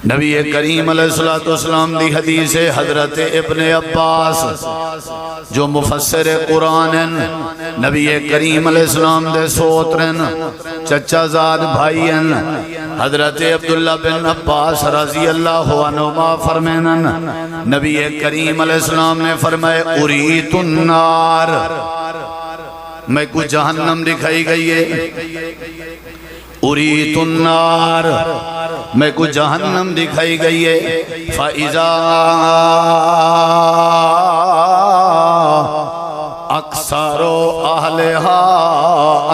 نبی کریم علیہ السلام دی حدیث حضرت ابن عباس جو مفسر قرآن ہیں، نبی کریم علیہ السلام دے سوترن چچا زاد بھائی ہیں، حضرت عبداللہ بن عباس رضی اللہ عنہما فرمینن نبی کریم علیہ السلام نے فرمائے اریت النار، میں کو جہنم دکھائی گئی ہے، اریت النار میں کو جہنم دکھائی گئی ہے، فَإِذَا اکثر اہلہا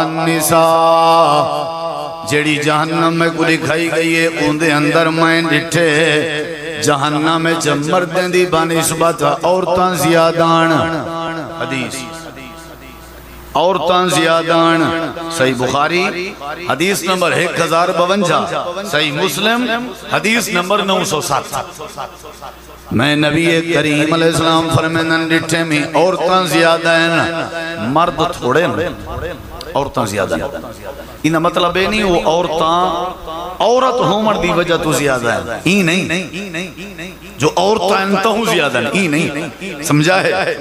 النساء، جیڑی جہنم میں کو دکھائی گئی ہے اندے اندر میں ڈٹھے جہنم میں مردیں دی بنسبت عورتاں زیادان، حدیث عورتاں زیادان، صحیح بخاری حدیث نمبر 1052، صحیح مسلم حدیث نمبر 907۔ میں نبی کریم علیہ السلام فرمینن ڈٹھے میں عورتاں زیادہ ہیں، مرد تھوڑے ہیں، عورتاں زیادہ ہیں۔ انہا مطلب ہے نہیں وہ عورت ہومر دی وجہ تو زیادہ ہیں، ہی نہیں جو عورتاں انتہوں زیادہ ہیں، ہی نہیں سمجھا ہے۔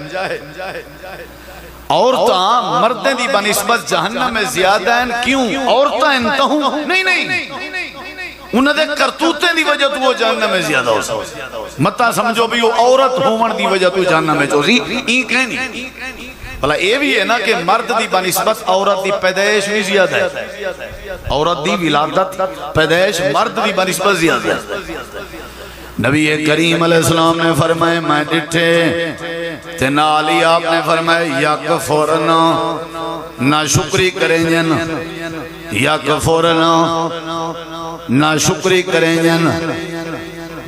عورتاں مردیں دی بنسبت جہنم میں زیادہ ہیں، کیوں؟ عورتاں انتہوں نہیں انہوں نے کرتوتیں دی وجہ تو وہ جہنم میں زیادہ ہو سکتا، مطلع سمجھو بھی وہ عورت ہومن دی وجہ تو جہنم میں چوزی این کہنی۔ بھلا یہ بھی ہے نا کہ مرد دی بنسبت عورت دی پیدائش بھی زیادہ ہے، عورت دی ولادت پیدائش مرد دی بنسبت زیادہ ہے۔ نبی کریم علیہ السلام نے فرمائے میں ڈٹھے تنالی آپ نے فرمائے یکفرنا، نہ شکری کریں جن، یکفرنا نہ شکری کریں جن۔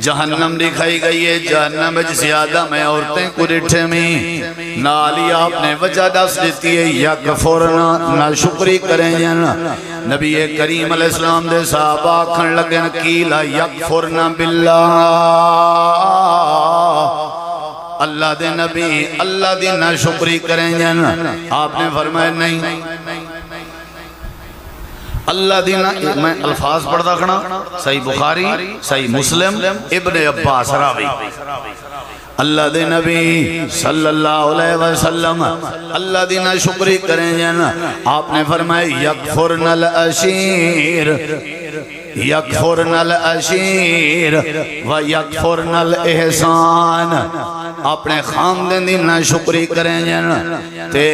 جہنم دکھائی گئی ہے، جہنم زیادہ میں عورتیں کو ڈٹھے میں، نالی آپ نے وجہ دس دیتی ہے یکفرنا نہ شکری کریں جن۔ نبی کریم علیہ السلام دے صحابہ کھن لگن کیلا یکفرنا باللہ، اللہ دے نبی اللہ دی نہ شکری کریں جن۔ آپ نے فرمایا نہیں اللہ دینا، میں الفاظ پڑھتا کھنا، صحیح بخاری صحیح مسلم ابن عباس راوی، اللہ دے نبی صلی اللہ علیہ وسلم اللہ دینا شکری کریں جن۔ آپ نے فرمایا یکفرن الاشیر، یکفرن الاشیر و یکفرن الاحسان، اپنے خامدن دی نہ شکری کریں جن تے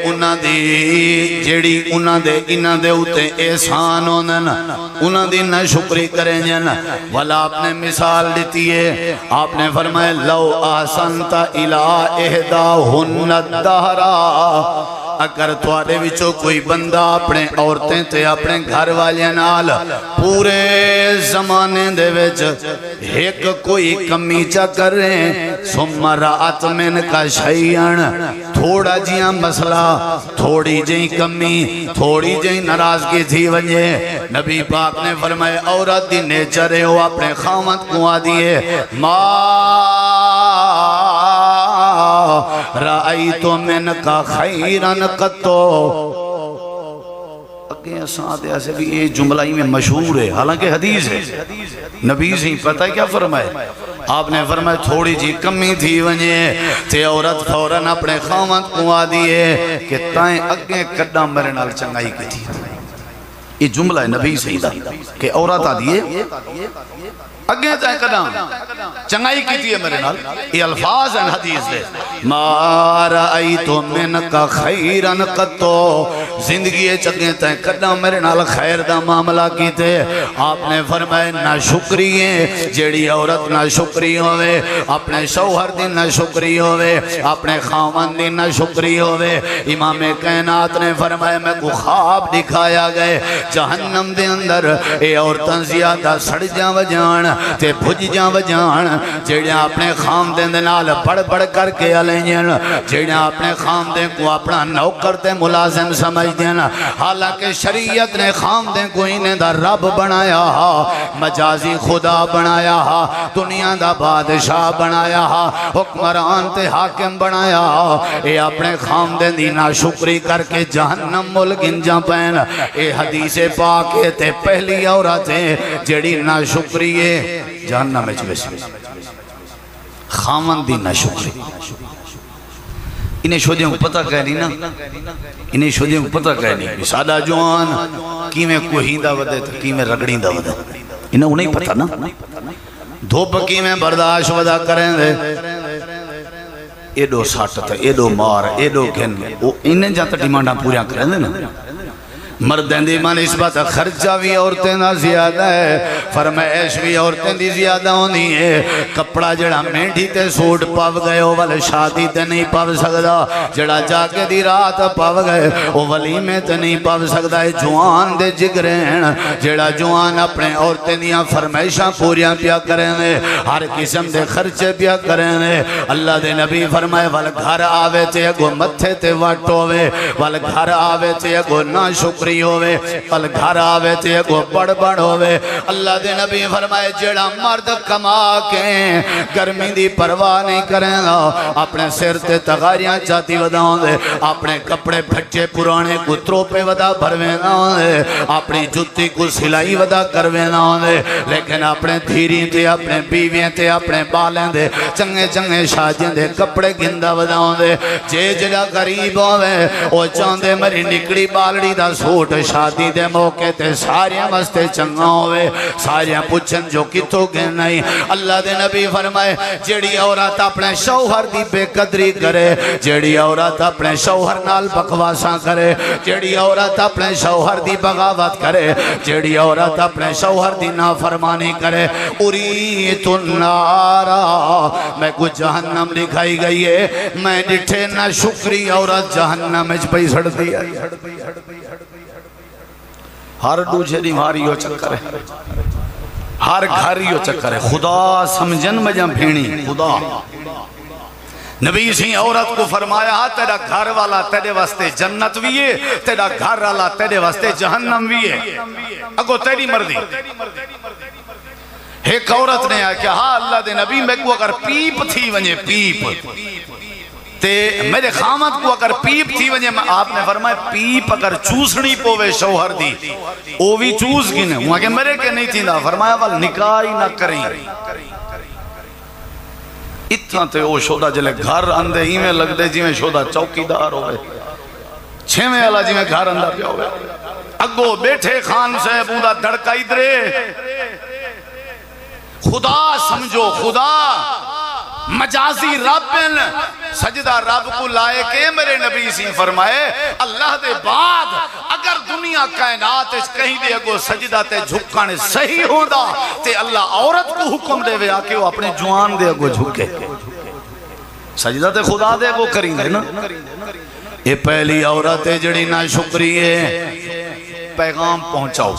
انہ دی جیڑی انہ دے اتے احسان ہوندن انہ دی نہ شکری کریں جن۔ والا آپ نے مثال دیتی ہے، آپ نے فرمائے لو احسنت الى احداہن الدہرا، اگر توڑے وچو کوئی بندہ اپنے عورتیں تے اپنے گھر والے نال پورے زمانے دے وچ ایک کوئی کمی چا کر رہے ہیں، ثم رأت من کا شیئن، تھوڑا جیاں مسئلہ، تھوڑی جیں کمی، تھوڑی جیں ناراضگی تھی وجہ، نبی پاک نے فرمائے عورت دی نیچر ہے وہ اپنے خامت کو آدیے ما رأیتو من کا خیرن قطو۔ اگے ساتھ ایسے بھی یہ جملہ ہی میں مشہور ہے، حالانکہ حدیث ہے، نبی سے پتہ ہے کیا فرمائے؟ آپ نے فرمائے تھوڑی جی کمی تھی ونجے تے عورت فوراً اپنے خامت کو آدیے کہ تائیں اگے کڈا میرے نال چنگائی کی تھی۔ یہ جملہ ہے نبی سے کہ عورت آدیے اگے تائیں کڈا چنگائی کی تھی میرے نال، یہ الفاظ ہیں حدیث دے ما رأیتو من کا خیرن قطو، زندگی چگے تائیں کڈا میرے نال خیر دا معاملہ کی تھے۔ آپ نے فرمائے نہ شکری ہیں، جیڑی عورت نہ شکری ہوئے، اپنے شوہر دی نہ شکری ہوئے، اپنے خامن دی نہ شکری ہوئے۔ امام کائنات نے فرمائے میں کو خواب دکھایا گئے جہنم دے اندر اے عورتاں زیادہ سڑ جاں وجان تے بھج جاں وجان، جیڑیاں اپنے خامدین دے نال بڑھ بڑھ کر کے علین، جیڑیاں اپنے خامدین کو اپنا نوکر تے ملازم سمجھ دینا، حالانکہ شریعت نے خامدین کو انہیں دا رب بنایا، مجازی خدا بنایا، دنیا دا بادشاہ بنایا، حکمران تے حاکم بنایا، اے اپنے خامدین دی ناشکری کر کے جہنم مل گنجاں پہن۔ اے حدیث پاک تے پہلی عورت ہے جیڑی ناشکری ہے جہنم میں چویسی خامن دی ناشکری انہیں شودیوں کو پتہ کہہ نہیں نا انہیں شودیوں کو پتہ کہہ نہیں سادہ جوان کی میں کوہیندہ ودے تو کی میں رگڑیندہ ودے انہیں نہیں پتہ نا دھوپ کی میں برداشت ودا کریں دے ایڈو ساٹتا ایڈو مار ایڈو گھن انہیں جاتا ڈیمانڈاں پوریاں کریں دے نا مردین دی مان اس بات خرچہ بھی عورتیں نہ زیادہ ہے فرمائش بھی عورتیں دی زیادہ ہونی ہے کپڑا جڑا مینڈی تے سوٹ پاو گئے وہ والے شادی تے نہیں پاو سکدا جڑا جا کے دی رات پاو گئے وہ ولیمے تے نہیں پاو سکدا ہے جوان دے جگرین جڑا جوان اپنے عورتیں دیاں فرمائشاں پوریاں پیا کریں دے ہر قسم دے خرچے پیا کریں دے اللہ دے نبی فرمائے والگھر آوے تے اگو متھے تے واٹوے والگھر آوے تے اگو نا شکری ہوئے پل گھر آوے تے کو بڑ بڑ ہوئے اللہ دے نبی فرمائے جڑا مرد کما کے گرمی دی پرواہ نہیں کریں گا اپنے سر تے تغاریاں چاہتی وداؤں دے اپنے کپڑے پھٹے پرانے کو تروپے ودا بھروینا دے اپنی جتی کو سلائی ودا کروینا دے لیکن اپنے دھیری تے اپنے بیویں تے اپنے بالیں دے چنگے چنگے شاجیں دے کپڑے گندہ وداؤں دے جے جڑا غریب ہوئے وہ چاندے مری نکڑی بالڑی دا سوٹ شادی دے موقع تے ساریاں مستے چنگا ہوئے ساریاں پوچھن جو کتوں گے نہیں اللہ دے نبی فرمائے جیڑی عورت اپنے شوہر دی بے قدری کرے جیڑی عورت اپنے شوہر نال بکواساں کرے جیڑی عورت اپنے شوہر دی بغاوت کرے جیڑی عورت اپنے شوہر دی نافرمانی کرے اریت النارا میں کو جہنم دکھائی گئی ہے میں ڈٹھے نہ شکری عورت جہنم میں پئی سڑ دیا ہر دوجہ دی ماری ہو چکر ہے ہر گھر ہو چکر ہے خدا سمجھن مجھا بھینی خدا نبی سی عورت کو فرمایا تیرا گھر والا تیرے واسطے جنت بھی ہے تیرا گھر والا تیرے واسطے جہنم بھی ہے اگو تیری مردی ایک عورت نے آیا کہ ہاں اللہ دے نبی میں کو اگر پیپ تھی ونجے پیپ تے میرے خامت کو اگر پیپ تھی ونجے آپ نے فرمایا پیپ اگر چوسنی پوے شوہر دی او بھی چوس گنے وہاں کہ میرے کے نہیں تھی نا فرمایا وال نکاح ہی نہ کریں اتنا تے او شودہ جلے گھر اندے ہی میں لگ دے جی میں شودہ چوکی دار ہوئے چھویں اللہ جی میں گھر اندہ پیا ہوئے اگو بیٹھے خان سے بودا دھڑکائی درے خدا سمجھو خدا مجازی ربن سجدہ رب کو لائے کہ میرے نبی سی فرمائے اللہ دے بعد اگر دنیا کائنات اس کہیں دے اگو سجدہ تے جھکانے صحیح ہوندہ تے اللہ عورت کو حکم دے وے آکے وہ اپنے جوان دے اگو جھکے سجدہ تے خدا دے اگو کریں دے نا یہ پہلی عورت ہے جڑی نا شکری ہے پیغام پہنچاؤ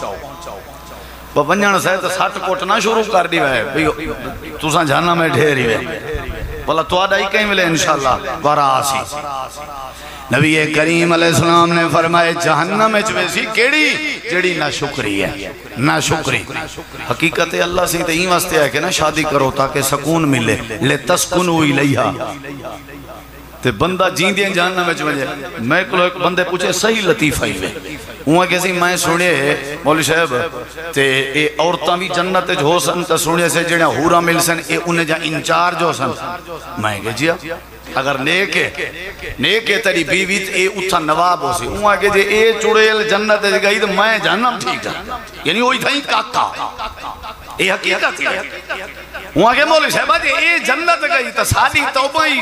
ونجن سے تو سٹ کوٹنا شروع کر دی ہے تُساں جانا میں ڈھیری ہے بلا تو آدھائی کہیں ملے انشاءاللہ بارا آسی نبی کریم علیہ السلام نے فرمائے جہنم میں چویسی کیڑی جڑی نا شکری ہے نا شکری حقیقت اللہ سے ہی واسطے ہے کہ نا شادی کرو تاکہ سکون ملے لے تسکنو الیہا تے بندہ جین دیں جہنم میں چویسی میں کلو ایک بندے پوچھے صحیح لطیفہ ہی ہے وہاں کسی میں سنے مولی صاحب تے اے عورتاں بھی جنت ہو سن تا سنے سے جڑیاں ہورا مل سن اے انہیں جا انچارج ہو سن میں کہا جیا اگر نیک ہے تیری بیوی اے اتھا نواب ہو سی وہاں کہ جے اے چڑیل جنت گئی تو میں جہنم ٹھیک ہے یعنی وہی تھا ہی کاکا اے حقیقت ہے وہاں کہ مولی صاحب اے جنت گئی تو سالی توبہ ہی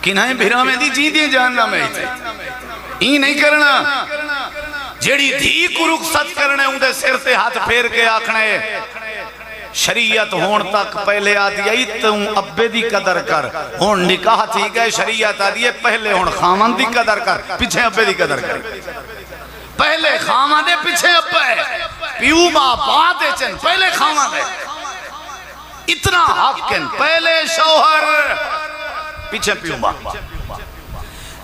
کنہیں بھیرا میں دی جی دی جہنم میں تھے ہی نہیں کرنا جیڑی دھی کو رخصت کرنے ہوں دے سر تے ہاتھ پھیر کے آکھنے شریعت ہون تک پہلے آدھی آئی تم ابے دی قدر کر ہون نکاح تھی گئے شریعت آدھی ہے پہلے ہون خامن دی قدر کر پیچھے ابے دی قدر کر پہلے خامن دے پیچھے ابے پیو ماں بات چن پہلے خامن دے اتنا حقن پہلے شوہر پیچھے پیو ماں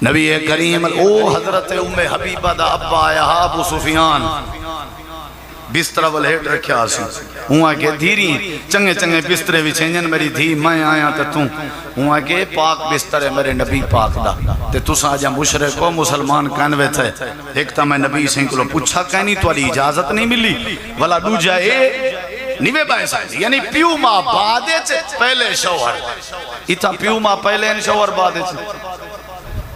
نبی کریم او حضرت ام حبیبہ دا ابا آیا ابو سفیان بسترہ والہیٹ رکھیا آسی ہوا کہ دھیری چنگے چنگے بسترے بھی چھنجن میری دھی میں آیا تا توں ہوا کہ پاک بسترے میرے نبی پاک دا تے تُسا آجا مشرق و مسلمان کانوے تھے ایک تا میں نبی سے انکلو پوچھا کہنی تو علی اجازت نہیں ملی والا دو جائے نیوے بائے سائے یعنی پیو ماں بادے چے پہلے شوہر اتھا پیو ماں پہلے ان شوہر بادے چے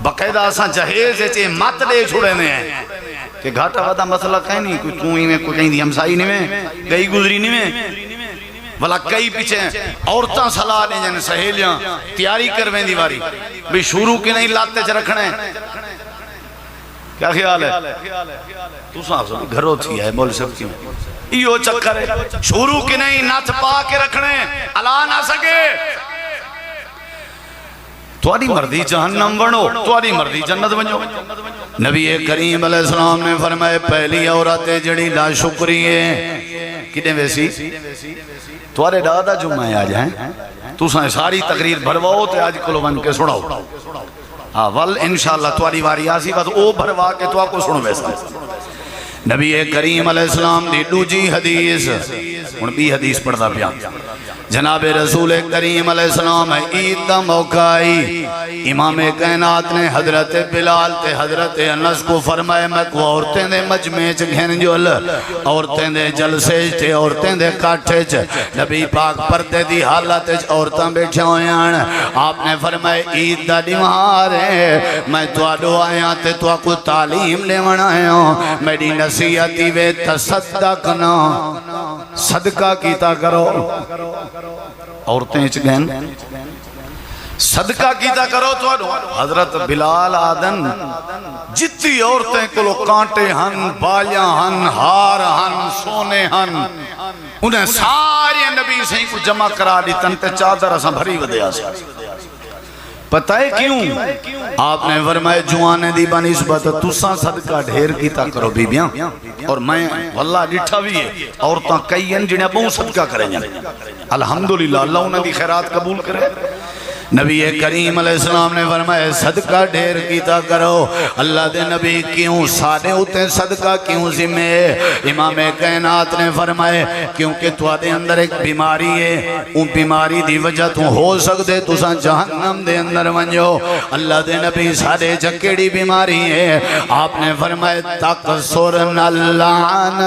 بقیدہ اساں جہیز چے مات دے چھوڑے میں ہیں کہ گھاٹا ودا مسئلہ کہیں نہیں کوئی توئی میں کوئی کہیں دی ہمسائی نہیں میں گئی گزری نہیں میں بلا کئی پیچھے عورتاں صلاح دیں جن سہیلیاں تیاری کرویں دیواری بھی شروع کی نہیں لاتے چھ رکھنے کیا خیال ہے تو صاحب گھروں تھی ہے مول سب کی ایو چکر ہے شروع کی نہیں ناتھ پا کے رکھنے اللہ نہ سکے تواری مردی جہنم بنو تواری مردی جنت بنو نبی کریم علیہ السلام نے فرمائے پہلی عورت جڑی نا شکری ہے کتنے ویسی توارے دادا جمعہ آ جائیں تو ساری تقریر بھرواؤ تے آج کلو بن کے سناؤ ول انشاءاللہ تواری واری آسی بات او بھروا کے تو آپ کو سنو ویسا نبی کریم علیہ السلام دی دوجی حدیث ان بھی حدیث پڑھتا پیا جناب رسول کریم علیہ السلام عید دا موقع آئی امام کائنات نے حضرت بلال تے حضرت انس کو فرمائے میں کو عورتیں دے مجمع چ گھن جول عورتیں دے جلسے تے عورتیں دے کاٹھے چ نبی پاک پردے دی حالت چ عورتاں بیٹھے ہویاں آپ نے فرمائے عید دا دیوار ہے میں تواڈو آیا تے تو کو تعلیم لیون آیا میری نصیحتی وے تصدق نہ صدقہ کیتا کرو عورتیں اچھ گئن صدقہ کیتا کرو تو حضرت بلال آدن جتی عورتیں کلو کانٹے ہن بالیاں ہن ہار ہن سونے ہن انہیں ساری نبی سے کو جمع کرا دی تنتے چادر اساں بھری ودے آسا پتہ ہے کیوں آپ نے فرمائے جوانے دی بنسبت تساں صدقہ ڈھیر کیتا کرو بی بیاں اور میں واللہ ڈٹھا بھی ہے عورتاں کئی ہیں جنہیں بہت صدقہ کریں جائیں الحمدللہ اللہ انہیں دی خیرات قبول کرے نبی کریم علیہ السلام نے فرمایا صدقہ ڈھیر کیتا کرو اللہ دے نبی کیوں سارے ہوتے صدقہ کیوں ذمہ ہے امام کائنات نے فرمایا کیونکہ تو آدھے اندر ایک بیماری ہے ان بیماری دی وجہ تو ہو سکتے تو ساں جہنم دے اندر ونجو اللہ دے نبی سارے جکیڑی بیماری ہے آپ نے فرمایا تقصر نلعن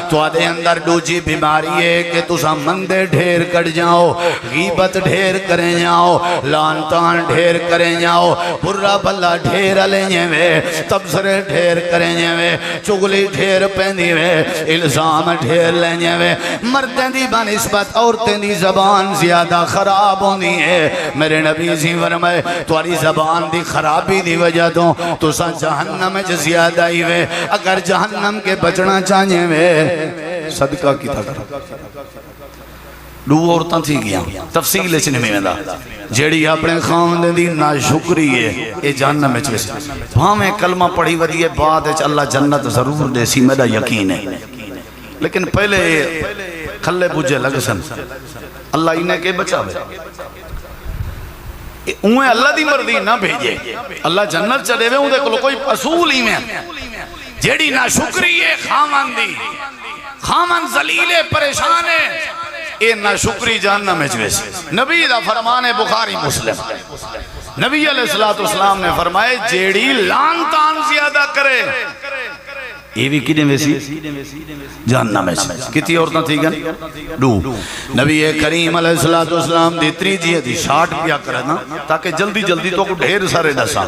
تو آدھے اندر دوجی بیماری ہے کہ تو ساں مندے ڈھیر کٹ جاؤ غیبت ڈھیر کریں جاؤ لانتان ڈھیر کریں جاؤ برا بلا ڈھیر لیں وے تبصرے ڈھیر کریں وے چگلی ڈھیر پہنی وے الزام ڈھیر لیں وے مردیں دی بنسبت عورتیں دی زبان زیادہ خراب ہوندی ہے میرے نبی سی فرمائے تمہاری زبان دی خرابی دی وجہ تو سا جہنم میں زیادہ ہی وے اگر جہنم کے بچنا چاہیں وے صدقہ کی تکر دو عورتاں تھی گیا تفصیل اچھنے میں دا جیڑی اپنے خاندے دی ناشکری ہے اے جہنم میں چویسے وہاں میں کلمہ پڑھی ودی ہے بعد ہے اللہ جنت ضرور دے سی میرا یقین ہے لیکن پہلے کھلے بجھے لگ سن اللہ انہیں کے بچا بے انہیں اللہ دی مردی نہ بھیجے اللہ جنت چلے ہوئے انہیں کلو کوئی اصول ہی میں جیڑی ناشکری ہے خامن دی خامن ذلیل پریشان ہے اے ناشکری جہنم میں جویسے نبی دا فرمانے بخاری مسلم نبی علیہ السلام نے فرمائے جیڑی لانتان زیادہ کرے یہ بھی کنے ویسی جہنم میں کتی عورتاں تھی گن دو نبی کریم علیہ السلام دی تریجی ہے دی شاٹ پیا کرنا تاکہ جلدی جلدی تو کو ڈھیر سارے دسا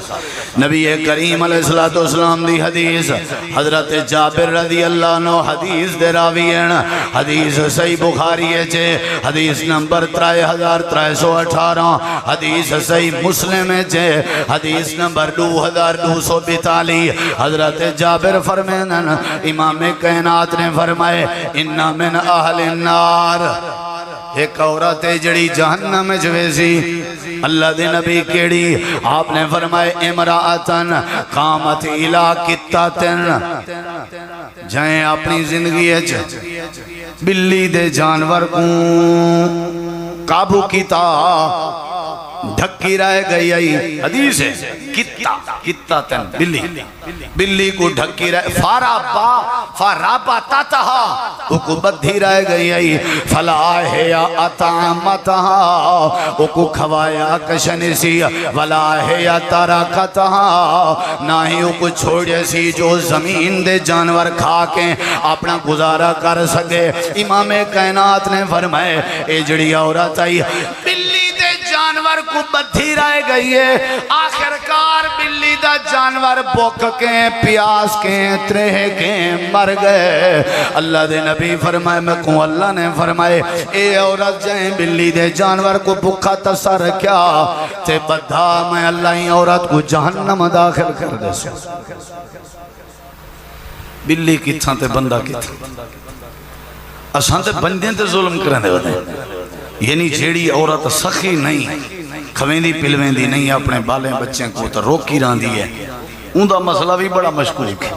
نبی کریم علیہ السلام دی حدیث حضرت جابر رضی اللہ عنہ حدیث دے راوی ہیں حدیث صحیح بخاری ہے چھے حدیث نمبر 3318 حدیث صحیح مسلم ہے چھے حدیث نمبر 2242 حضرت جابر فرمین امام کائنات نے فرمائے اِنَّا مِنْ أَهْلِ النَّارِ ایک عورت جڑی جہنم میں جویسی اللہ دے نبی کیڑی آپ نے فرمائے امرأتن قامت الہ کتاتن جائیں اپنی زندگی ہے بلی دے جانور کو قابو کیتا ڈھکی رہ گئی آئی حدیث ہے کتا تن بلی کو ڈھکی رہ فارابا تاتہا او کو بدھی رہ گئی آئی فلاہیا اطعامتہا او کو کھوایا کشنسی ولاہیا ترکتہا نہ ہی او کو چھوڑے سی جو زمین دے جانور کھا کے اپنا گزارا کر سکے امام کائنات نے فرمائے اے جڑی عورت آئی بلی دے جانور کو بدھی رہ گئی ہے آخرکار بلی دا جانور بوک کے پیاس کے ترہ کے مر گئے اللہ دے نبی فرمائے میں کہوں اللہ نے فرمائے اے عورت جائیں بلی دے جانور کو بکھا تصر کیا تے بدھا میں اللہ ہی عورت کو جہنم داخل کر دے سو بلی کی تھا تے بندہ کی تھا اساں تے بندیں تے ظلم کرنے ہوتے یعنی جیڑی عورت سخی نہیں کھویندی پلویندی نہیں اپنے بالیں بچیں کو تو روکی رہاں دی ہے ان دا مسئلہ بھی بڑا مشکوک ہے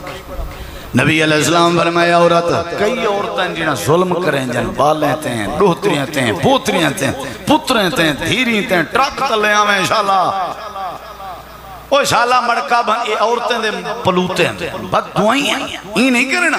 نبی علیہ السلام فرمایا عورت کئی عورتیں جنہاں ظلم کریں جن بالیں تیں ڈوہتریاں تیں پوتریاں تیں پتریں تیں دھیری تیں ٹرک تلے آمیں شالا او شالا مڑکا بھن یہ عورتیں دے پلوتے ہیں بد دعائیں یہ نہیں کرنا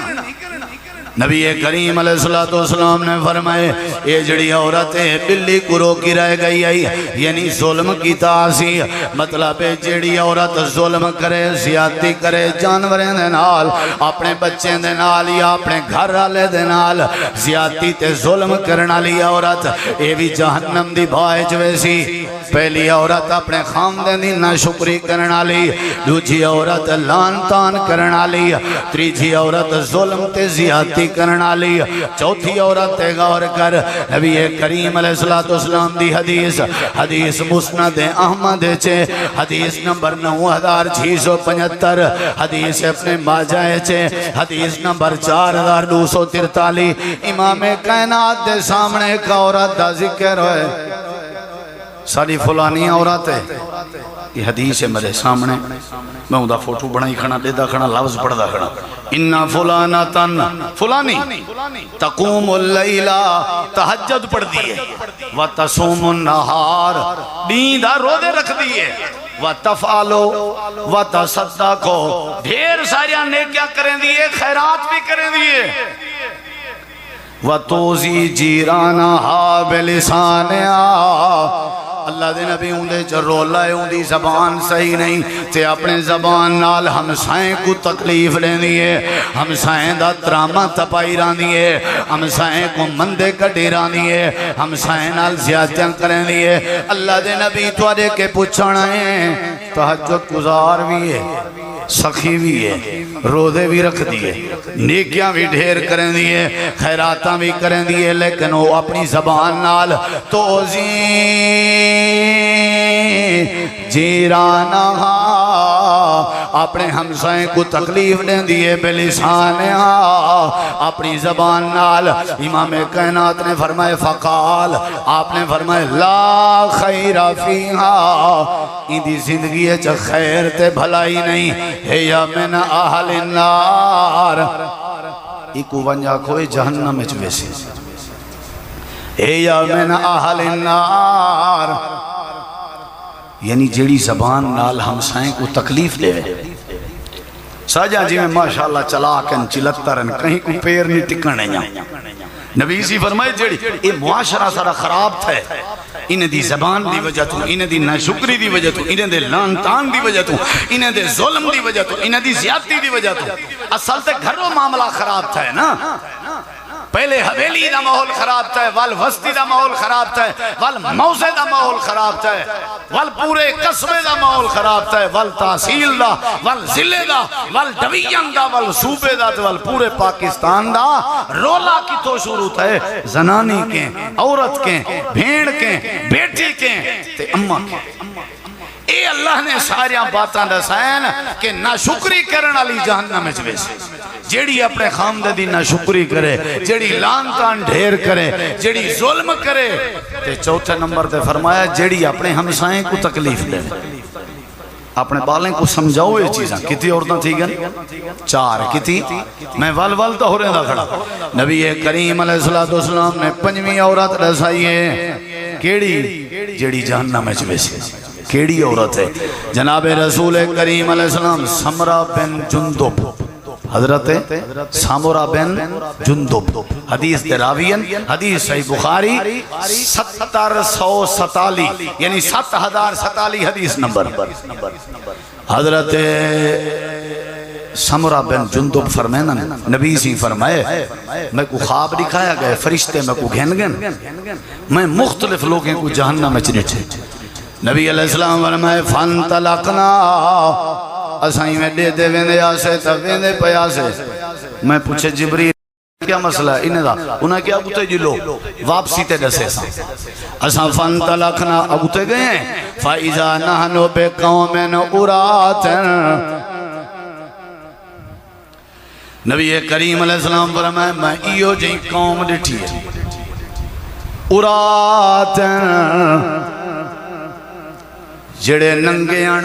نبی کریم علیہ السلام نے فرمائے یہ جڑی عورتیں بلی کو روکی رہ گئی آئی یعنی ظلم کی تاثی مطلب جڑی عورت ظلم کرے زیادتی کرے جانوریں دے نال اپنے بچیں دے نال یا اپنے گھر والے دے نال زیادتی تے ظلم کرنا لی عورت یہ بھی جہنم دی بھائج ویسی پہلی عورت اپنے خامدن دی ناشکری کرنا لی دوجی عورت لان تان کرنا لی تریجی عورت ظلم تے زیادتی کرنا لی چوتھی عورت غور کر نبی کریم علیہ السلام دی حدیث مسند احمد چھے حدیث نمبر 9675 حدیث اپنے ماجہ چھے حدیث نمبر 4243 امام کائنات دے سامنے ایک عورت دا ذکر ہوئے ساری فلانی عورت ہے یہ حدیث ہے میرے سامنے میں اندھا فوٹو بڑھائی کھنا دے دا کھنا لفظ پڑھ دا کھنا انہا فلانتن فلانی تقوم اللیلہ تحجد پڑھ دیئے وَتَسُومُ النَّهَارِ دیندہ روزے رکھ دیئے وَتَفْعَلُ وَتَصَدَّقُ ڈھیر ساریاں نیکیاں کریں دیئے خیرات بھی کریں دیئے وَتُوزِي جِيرَانَهَا بِلِسَانِهَا اللہ دے نبی اندے چرولا ہے اندی زبان صحیح نہیں تے اپنے زبان نال ہمسائیں کو تکلیف لیں دیئے ہمسائیں دا ترامہ تپائی ران دیئے ہمسائیں کو مندے کٹی ران دیئے ہمسائیں نال زیادتیاں کریں دیئے اللہ دے نبی توارے کے پوچھنا ہے تحجد گزار بھی ہے سخی بھی ہے روزے بھی رکھ دیئے نیکیاں بھی ڈھیر کریں دیئے خیراتاں بھی کریں دیئے لیکن وہ اپنی زبان نال توزی جیرانہا اپنے ہمسائیں کو تکلیف دیں دیئے بلسانہا اپنی زبان نال امام کائنات نے فرمائے فقال آپ نے فرمائے لا خیر فیہا اندی زندگی ہے چا خیر تے بھلائی نہیں ہے یا من اہل النار ایکو ونجا کوئی جہنم اچ ویسی ہے یا من اہل النار یعنی جیڑی زبان نال ہمسائیں کو تکلیف دے ساجہ جی میں ماشاءاللہ چلاکن چلترن کہیں کو پیر نہیں ٹکنے جاؤں نبی اسی فرمائے جیڑی یہ معاشرہ سارا خراب تھے انہیں دی زبان دی وجہ تو انہیں دی ناشکری دی وجہ تو انہیں دی لانتان دی وجہ تو انہیں دی ظلم دی وجہ تو انہیں دی زیادتی دی وجہ تو اصل تے گھروں معاملہ خراب تھا ہے نا پہلے حویلی دا ماحول خراب تھا ہے والوسطی دا ماحول خراب تھا ہے والموزے دا ماحول خراب تھا ہے والپورے قصبے دا ماحول خراب تھا ہے والتحصیل دا والزلے دا والڈویان دا والصوبے دا والپورے پاکستان دا رولا کی تو شروع تھا ہے زنانی کے عورت کے بھیڑ کے بیٹی کے تے اممہ کے اے اللہ نے ساریاں باتاں دسائن کہ ناشکری کرن علی جہنم میں جوے سے جیڑی اپنے خامدہ دی ناشکری کرے جیڑی لانتان ڈھیر کرے جیڑی ظلم کرے تے چوتھے نمبر تے فرمایا جیڑی اپنے ہمسائیں کو تکلیف دے اپنے بالیں کو سمجھاؤ یہ چیزاں کتی عورتیں تھی گن 4 کتی میں وال تو ہو رہے دا کھڑا نبی کریم علیہ السلام نے 5ویں عورت رسائی ہے کیڑی جیڑی جہنم میں چویسی کیڑی عورت ہے؟ جناب رسول کریم علیہ السلام سمرہ بن جندب، حضرت سامورہ بن جندب، حدیث دے راوین، حدیث صحیح بخاری 747 یعنی 7047 حدیث نمبر۔ حضرت سامورہ بن جندب فرمائنا نبی سی فرمائے میں کو خواب دکھایا گئے، فرشتے میں کو گھن گن، میں مختلف لوگیں کو جہنم میں چنٹھے۔ نبی علیہ السلام فرمائے فانطلقنا، اسائیں میں دے دے ویندے آسے تا ویندے پیاسے۔ میں پوچھے جبریل کیا مسئلہ ہے انہیں دا؟ انہیں کیا ابوتے جلو واپسی تے دسے سا اساں فانطلقنا ابوتے گئے ہیں فَإِذَا نَحْنُ بِقَوْمٍ أُرَاتٍ۔ نبی کریم علیہ السلام فرمائے میں ایو جائیں قوم ڈٹھی ہے اُرَاتٍ، جڑے ننگیاں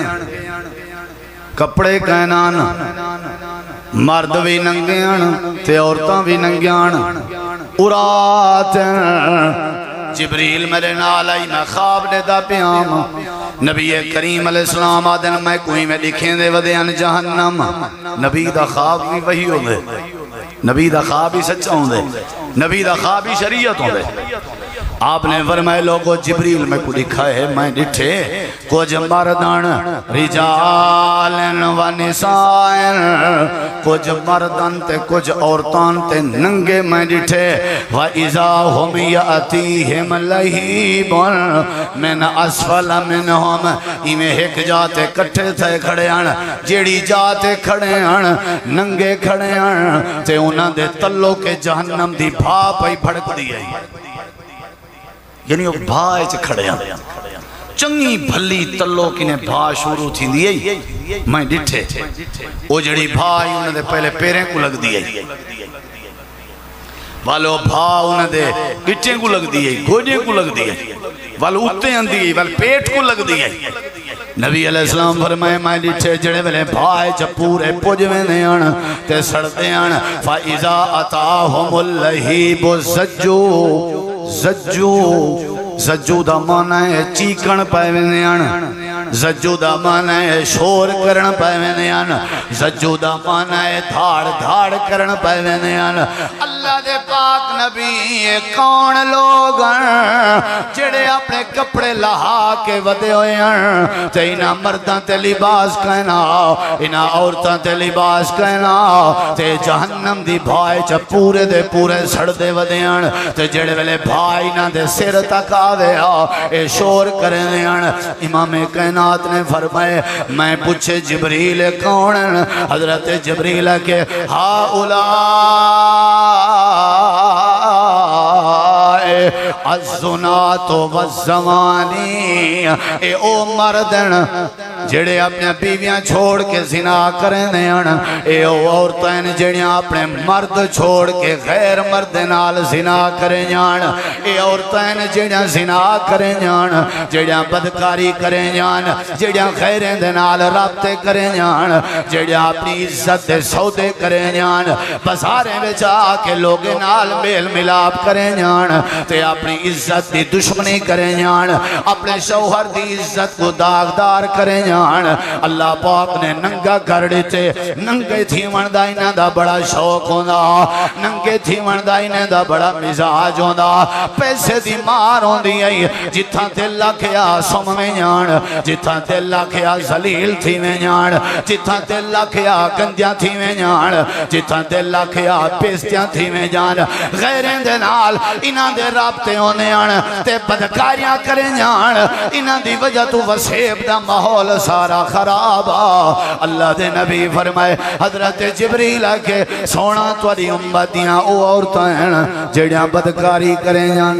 کپڑے کہنان، مرد بھی ننگیاں تے عورتاں بھی ننگیاں، اُرَاتٍ۔ جبریل میرے نال آئی میں خواب دے دا پیام، نبی کریم علیہ السلام آدن میں کوئی میں لکھیں دے ودیان جہنم۔ نبی دا خواب بھی وہی ہو دے، نبی دا خواب بھی سچا ہوں دے، نبی دا خواب بھی شریعت ہوں دے۔ آپ نے فرمائے لوگوں جبریل میں کو دکھائے ہے میں ڈٹھے کچھ مردان رجالن و نسائن، کچھ مردان تے کچھ عورتان تے ننگے میں ڈٹھے وَإِذَا هُمْ يَأْتِيهِمْ لَهِيبٌ مِنْ أَسْفَلَ مِنْهُمْ، ایمیں ایک جاتے کٹھے تھے کھڑے آن، جیڑی جاتے کھڑے آن ننگے کھڑے آن تے انہاں دے تلو کے جہنم دی بھا پئی بھڑک دی ہے، یعنی وہ بھائے چھ کھڑے ہیں چنگی بھلی تلو کنے بھا شروع تھی دیئے میں ڈٹھے وہ جڑی بھائی انہیں دے پہلے پیریں کو لگ دیئے والو بھا انہیں دے گٹیں کو لگ دیئے گوجیں کو لگ دیئے والو اتے ہیں دیئے والو پیٹ کو لگ دیئے۔ نبی علیہ السلام فرمائے میں ڈٹھے جڑے والے بھائی چھ پورے پوجویں دے آن تے سڑتے آن فَإِذَا أَتَاهُمُ اللَّهِيبُ زَجُّ زجو دا معنی ہے چیکن پائے ویندیان، زجو دا معنی ہے شور کرن پائے ویندیان، زجو دا معنی ہے دھاڑ دھاڑ کرن پائے ویندیان۔ اللہ دے پاک نبی کون لوگ جڑے اپنے کپڑے لہا کے ودے ہوئے ہیں تے انہاں مرداں تے لباس کہنا، انہاں عورتاں تے لباس کہنا تے جہنم دی بھائی چا پورے دے پورے سڑ دے ودیان تے جڑے ویلے بھائی نہ دے سر تک آوے اے شور کریں دیان۔ امام کائنات نے فرمائے میں پوچھے جبریل کون؟ حضرت جبریل کے ہاؤلاء الزنات والزوانی، اے او مردن جڑے اپنے بیویاں چھوڑ کے زنا کریں دیان، اے او عورتیں جڑے اپنے مرد چھوڑ کے غیر مرد نال زنا کریں جان، اے عورتیں جڑے زنا کریں جان، جڑے بدکاری کریں جان، جڑے غیریں دے نال رابطے کریں جان، جڑے اپنی عزت دے سودے کریں جان، بازاریں بچا کے لوگ نال میل ملاب کریں جان تے اپنی عزت دی دشمنی کریں جان، اپنے شوہر دی عزت کو داغدار کریں جان۔ اللہ پاک نے ننگا کر دیتے، ننگے تھی وندائنہ دا بڑا شوق ہوندہ، ننگے تھی وندائنہ دا بڑا مزاج ہوندہ، پیسے دی مار ہوندی ہے جتھاں دل لکھیا سم میں جان، جتھاں دل لکھیا ذلیل تھی میں جان، جتھاں دل لکھیا گندیاں تھی میں جان، جتھاں دل لکھیا پیستیاں تھی میں جان، غیریں دے نال انہاں دے رابطے ہونے آن تے بدکاریاں کریں جان، انہاں دی وجہ تو وسیب دا ماحول سارا خراب آ۔ اللہ دے نبی فرمائے حضرت جبریل کے سونا تواری امتیاں او عورتیں جڑیاں بدکاری کریں جان۔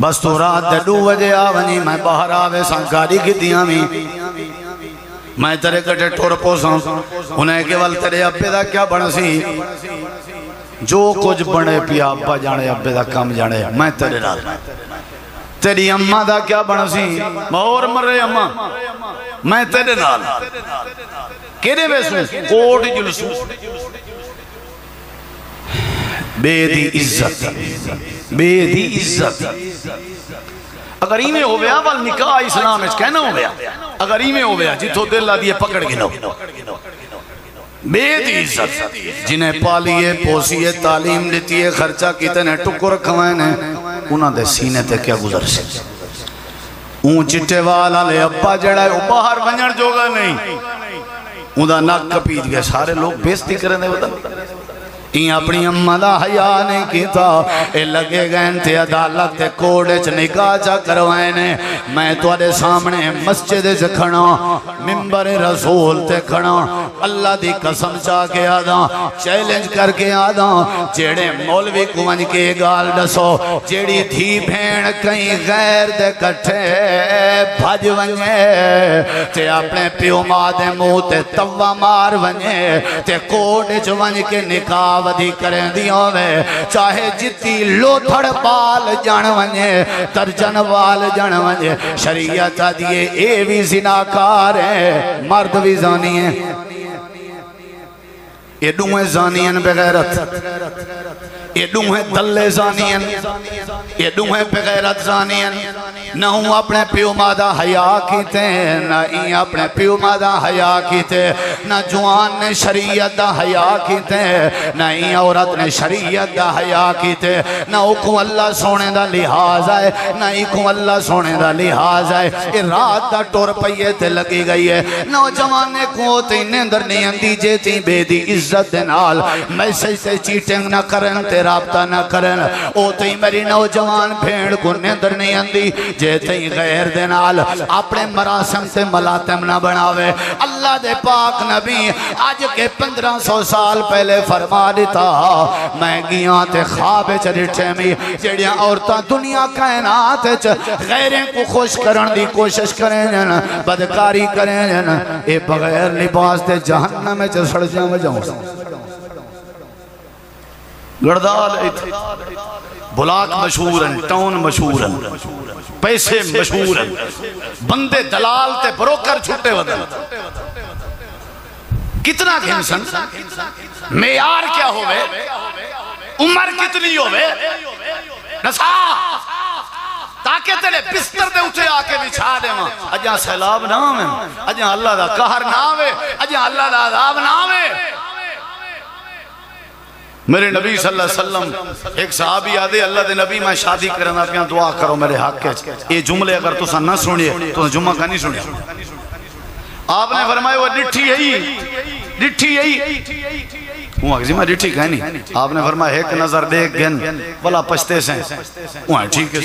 بس تو رات دے 2 بجے آونی میں باہر آوے سانکاری کی دیاں میں تیرے کٹے ٹھور پوساں انہیں کے وال تیرے ابے دا کیا بڑھ سی جو کچھ بڑھے پیا ابا جانے ابے دا کم جانے میں تیرے رات تیری اممہ دا کیا بڑھ سی مہور مرے اممہ میں تیرے نال کیرے بیسوں کوٹ جلسوں بے دی عزت بے دی عزت اگر ایمیں ہو گیا وال نکاح اسلام اس کہنا ہو گیا اگر ایمیں ہو گیا جتو دل آدھیے پکڑ گنو بے دی عزت جنہیں پالیے پوسیے تعلیم دیتی ہے خرچہ کتنے ٹکر کھوائن ہیں انہاں دے سینے تے کیا گزر سے اون چٹے والا لے ابا جڑا ہے وہ باہر ونجر جوگا نہیں اون دا ناک کپیت گئے سارے لوگ بیستی کرنے ہوتا این اپنی امہ دا حیاء نہیں کیتا اے لگے گئن تے عدالت تے کوڑے چ نکاح چا کروائنے میں توڑے سامنے مسجد سے کھڑا منبر رسول تے کھڑا اللہ دی قسم چاہ کے آدھا چیلنج کر کے آدھا جیڑے مولوی کو ونج کے گال ڈسو جیڑی تھی بھین کہیں غیر دے کٹھے بھج ونجے تے اپنے پیو ماں دے منہ تے توا مار ونجے تے کوڑے چ ونج کے نکاح ودی کریں دیوں میں چاہے جتی لو تھڑ پال جان ونجے ترجن وال جان ونجے شریعت دیئے اے بھی زناکار ہے مرد بھی زانی ہیں یہ دوہیں زانین بغیرت یہ دوہیں دلے زانین یہ دوہیں بغیرت زانین نہ ہوں اپنے پیو مادہ حیاء کیتے نہ ہی اپنے پیو مادہ حیاء کیتے نہ جوان نے شریعت دا حیاء کیتے نہ ہی عورت نے شریعت دا حیاء کیتے نہ حکم اللہ سونے دا لحاظ آئے نہ حکم اللہ سونے دا لحاظ آئے یہ رات دا ٹور پئیے تے لگی گئی ہے نوجوان نے کوتے نیندر نہیں اندی جیتی بے دی عزت دنال میسیج سے چیٹنگ نہ کرن تے رابطہ نہ کرن او تی میری نوجوان بھیڑ کو نیندر نہیں اندی جیتے ہی غیر دنال اپنے مراسم سے ملاتم نہ بناوے اللہ دے پاک نبی آج کے 1500 سال پہلے فرما دیتا میں گیاں تے خواب چریٹھے میں جیڑیاں عورتاں دنیا کائنات غیریں کو خوش کرن دی کوشش کریں جن بدکاری کریں جن اے بغیر لباس تے جہنم میں سڑ جاؤں جاؤں گردال بلاک مشہورن ٹاؤن مشہورن پیسے مشہورن بندے دلال تے بروکر چھوٹے ودن کتنا گھنسن معیار کیا ہوئے عمر کتنی ہوئے نسا تاکہ تیرے بستر دے اٹھے آکے بچھا دے ماں اجاں سیلاب نہ آوے اجاں اللہ دا قہر نہ آوے اجاں اللہ دا عذاب نہ آوے میرے نبی صلی اللہ علیہ وسلم ایک صحابی آدھے اللہ دے نبی میں شادی کرنا پیا دعا کرو میرے حق کے یہ جملے اگر تو نہ سنیے تو جمعہ کا نہیں سنیے آپ نے فرمایا وہ ڈٹھی ہے وہ اگزی میں ڈٹھی کہنی آپ نے فرمایا ایک نظر دیکھ گن بلا پشتے سے وہ ٹھیک ہے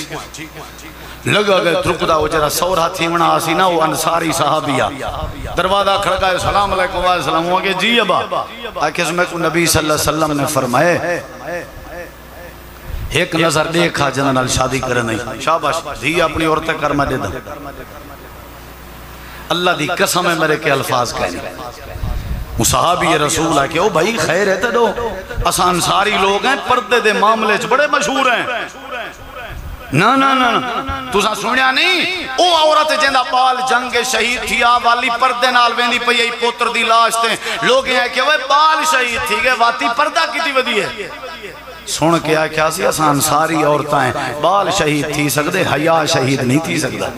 لگا گئے ترکدہ وہ جرہ سورہ تھیمنا آسی نا وہ انصاری صحابیہ دروازہ کھڑکا سلام علیکم وآلہ السلام ہوا کہ جی ابا آکے اس میں کو نبی صلی اللہ علیہ وسلم نے فرمائے ایک نظر دیکھا جنرال شادی کرنے شاباش دھی اپنی عورتیں کرما دے دا اللہ دی قسم ہے میرے کے الفاظ کہنے صحابی رسول ہے کہ او بھائی خیر ہے تدو آسان ساری لوگ ہیں پردے دے معاملے بڑے مشہور ہیں نا نا نا تو سنیا نہیں او عورت جندہ پال جنگ شہید تھی والی پردے نال ویندی پئی ای پوتر دی لاش تے لوگ ہیں کہ وہ بال شہید تھی گئے واتی پردہ کی تھی ودی ہے سن کے آئے کیا سی آسان ساری عورتیں بال شہید تھی سکتے حیاء شہید نہیں تھی سکتا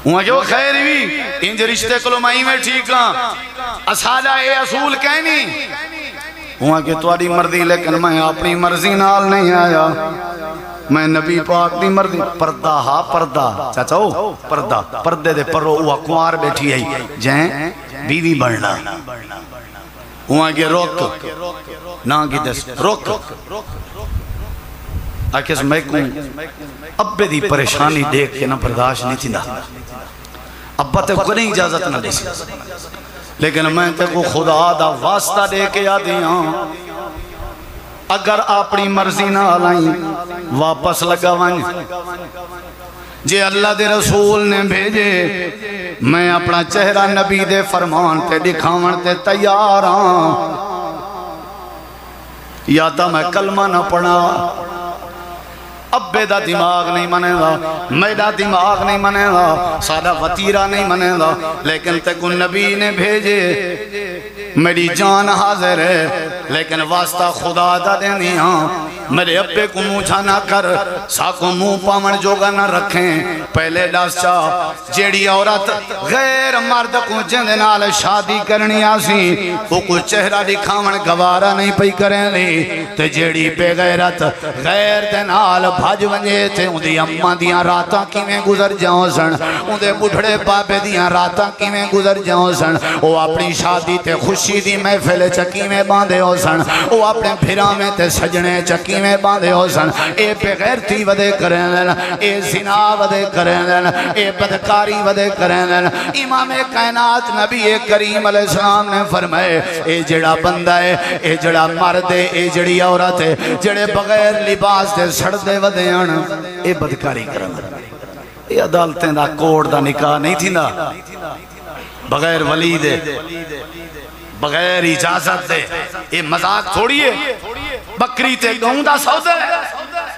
وہاں کہ وہ خیر بھی انج رشتے کلو مائی میں ٹھیک ہاں اسادہ اے اصول کہنی وہاں کہ تواری مرضی لیکن میں اپنی مرضی نال نہیں آیا میں نبی پاک دی مرضی پردہ ہا پردہ چاچا ہو پردہ پردے دے پرو وہ اکوار بیٹھی ہے جہیں بیوی بڑھنا وہاں کہ روک نا کی دس روک آکے اس میں کون ابے دی پریشانی دیکھ کے نا برداشت نہیں تھی نا ابا تے کو نہیں اجازت نہ دے سی لیکن میں تے کو خدا دا واسطہ دے کے آدیاں اگر اپنی مرضی نہ آلائیں واپس لگا وائیں جے اللہ دے رسول نے بھیجے میں اپنا چہرہ نبی دے فرمان تے دکھاون تے تیار ہاں یا تا میں کلمہ نہ پڑھا ابے دا دماغ نہیں منے گا میرا دماغ نہیں منے گا سادہ وطیرہ نہیں منے گا لیکن تے کو نبی نے بھیجے میری جان حاضر ہے لیکن واسطہ خدا دا دینی ہاں میرے ابے کو موچھا نہ کر ساکو منہ پامن جوگا نہ رکھیں پہلے ڈاس چاہ جیڑی عورت غیر مرد کو جندنال شادی کرنی آسی وہ کو چہرہ دکھاون گوارا نہیں پئی کریں لی تے جیڑی بے غیرت غیر دنال بھاج ونجے تھے ان دی اممہ دیاں راتاں کی میں گزر جاؤں سن ان دے بڑھڑے پاپے دیاں راتاں کی میں گزر جاؤں سن وہ اپنی شادی تے خوشی دی محفل چکی میں باندھے ہو سن وہ اپنے پھرا میں تے سجنے چکی میں باندھے ہو سن اے بے غیرتی ودے کریں لین اے زنا ودے کریں لین اے بدکاری ودے کریں لین امام کائنات نبی کریم علیہ السلام نے فرمائے اے جڑا بندہ ہے اے جڑا مرد ہے اے جڑی عورت ہے جڑے بغیر لباس دے سڑ دے ودے آن اے بدکاری کریں اے عدالتیں دا کوڑ دا نکاح نہیں تھی نا بغیر ولی دے بغیر اجازت دے یہ مذاق تھوڑی ہے بکری تے گہوں دا سودے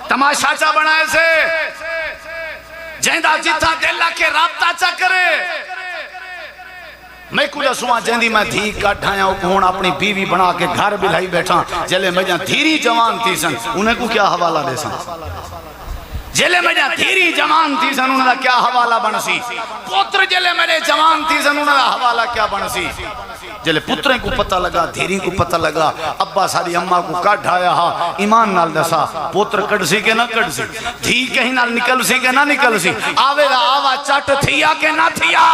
تماشا چا بنائے سے جہندہ جتھا دلہ کے رابطہ چا کرے میں کچھ سواں جہندی میں دھی کٹھایا کون اپنی بیوی بنا کے گھر بلائی بیٹھا جلے میں جہاں دھیری جوان تھی سن انہیں کو کیا حوالہ دے سن جلے میں جہاں دھیری جوان تھی سن انہیں کیا حوالہ بن سی پوتر جلے میرے جوان تھی سن انہیں حوالہ کیا بن سی جلے پتریں کو پتہ لگا دھیری کو پتہ لگا ابا ساری اممہ کو کٹ آیا ہاں ایمان نال دسا پوتر کٹ سی کہ نہ کٹ سی دھی کہیں نال نکل سی کہ نہ نکل سی آوے دا آوا چٹ تھیا کہ نہ تھیا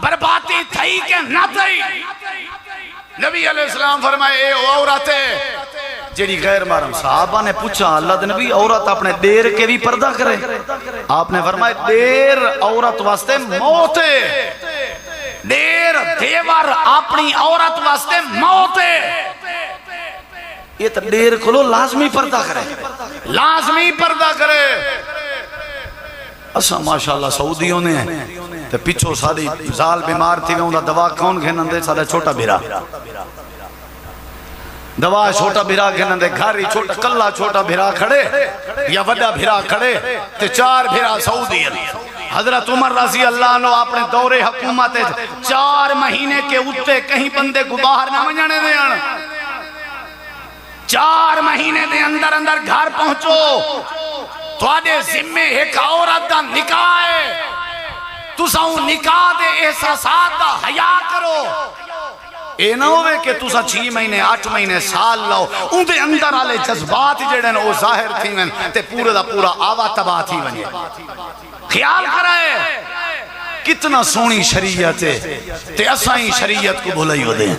برباتی تھئی کہ نہ تھئی نبی علیہ السلام فرمائے اے عورت جیڑی غیر محرم صحابہ نے پوچھا اللہ دے نبی عورت اپنے دیر کے بھی پردہ کرے آپ نے فرمائے دیر عورت واسطے موت ہے دیر دیور اپنی عورت واسطے موت ہے یہ تو دیر کھلو لازمی پردہ کرے لازمی پردہ کرے اسا ماشاءاللہ سعودیوں نے تے پچھو ساری زال بیمار تھی گا دوا کون گھنن دے سارا چھوٹا بھیرا دوا چھوٹا بھیرا گھنن دے گھر ہی چھوٹا کلا چھوٹا بھیرا کھڑے یا وڈا بھیرا کھڑے تے 4 بھیرا سعودی حضرت عمر رضی اللہ عنہ اپنے دور حکومت 4 مہینے کے اتے کہیں بندے کو باہر نہ منجانے دے 4 مہینے دے اندر اندر گھر پہنچو تو آدھے ذمہ ایک عورت دا نکاح ہے تو ساؤں نکاح دے احساسات دا حیا کرو اے نہ ہوئے کہ تو سا 6 مہینے 8 مہینے سال لاؤ ان دے اندر آلے جذبات جڑے وہ ظاہر تھی میں تے پورے دا پورا آوا تباہ تھی بنی خیال کرائے کتنا سونی شریعت ہے تے اسائیں شریعت کو بھولائی ہو دیں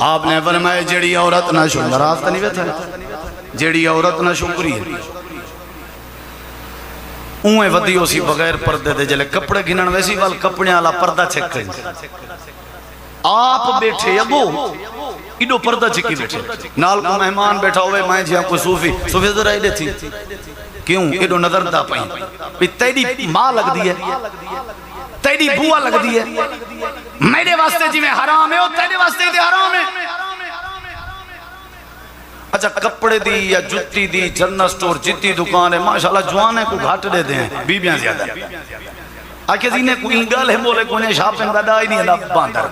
آپ نے فرمائے جڑی عورت نہ شکر راست نہیں بیٹھا جڑی عورت نہ شکری ہے اوہیں ودیوں سی بغیر پردے دے جلے کپڑے گنن ویسی وال کپڑے آلا پردہ چھک کریں آپ بیٹھے ابو ایڈو پردہ چھکی بیٹھے نال کو مہمان بیٹھا ہوئے مائیں جی ہم کوئی صوفی ذرا ایڈے تھی کیوں ایڈو نظر دا پائیں تیری ماں لگ دی ہے تیری بوا لگ دی ہے میرے واسطے جی میں حرام ہے اور تیرے واسطے دے حرام ہے اچھا کپڑے دی یا جتی دی جنرل سٹور جتی دکان ہے ماشاءاللہ جوانے کو گھاٹ دے دیں بیبیاں زیادہ آکے دینے کو انگل ہے بولے کو انہیں شاپنگ دا ڈائی نہیں ہے باندر